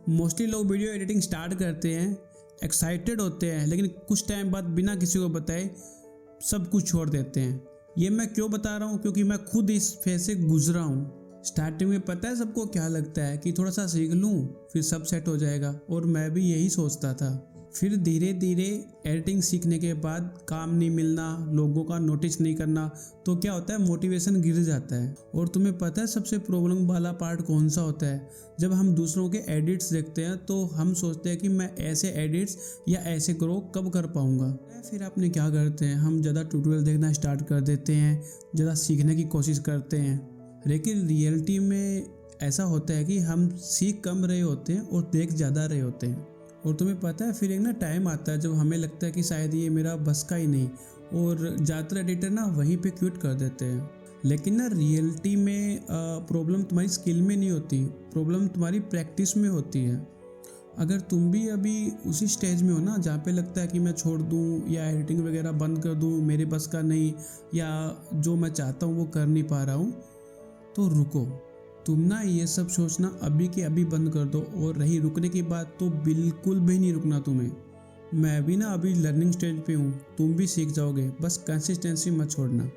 Mostly लोग video editing start करते हैं, एक्साइटेड होते हैं, लेकिन कुछ टाइम बाद बिना किसी को बताए सब कुछ छोड़ देते हैं। ये मैं क्यों बता रहा हूँ? क्योंकि मैं खुद इस फेज से गुजरा हूँ। स्टार्टिंग में पता है सबको क्या लगता है कि थोड़ा सा सीख लूँ फिर सब सेट हो जाएगा, और मैं भी यही सोचता था। फिर धीरे धीरे एडिटिंग सीखने के बाद काम नहीं मिलना, लोगों का नोटिस नहीं करना, तो क्या होता है, मोटिवेशन गिर जाता है। और तुम्हें पता है सबसे प्रॉब्लम वाला पार्ट कौन सा होता है? जब हम दूसरों के एडिट्स देखते हैं तो हम सोचते हैं कि मैं ऐसे एडिट्स या ऐसे ग्रो कब कर पाऊंगा। फिर अपने क्या करते हैं, हम ज़्यादा ट्यूटोरियल देखना स्टार्ट कर देते हैं, ज़्यादा सीखने की कोशिश करते हैं। लेकिन रियलिटी में ऐसा होता है कि हम सीख कम रहे होते हैं और देख ज़्यादा रहे होते हैं। और तुम्हें पता है फिर एक ना टाइम आता है जब हमें लगता है कि शायद ये मेरा बस का ही नहीं, और ज़्यादातर एडिटर ना वहीं पे क्विट कर देते हैं। लेकिन ना रियलिटी में प्रॉब्लम तुम्हारी स्किल में नहीं होती, प्रॉब्लम तुम्हारी प्रैक्टिस में होती है। अगर तुम भी अभी उसी स्टेज में हो ना जहाँ पे लगता है कि मैं छोड़ दूँ या एडिटिंग वगैरह बंद कर दूँ, मेरे बस का नहीं, या जो मैं चाहता हूँ वो कर नहीं पा रहा हूँ, तो रुको। तुम ना ये सब सोचना अभी के अभी बंद कर दो। और रही रुकने की बात, तो बिल्कुल भी नहीं रुकना तुम्हें। मैं भी ना अभी लर्निंग स्टेज पे हूँ, तुम भी सीख जाओगे, बस कंसिस्टेंसी मत छोड़ना।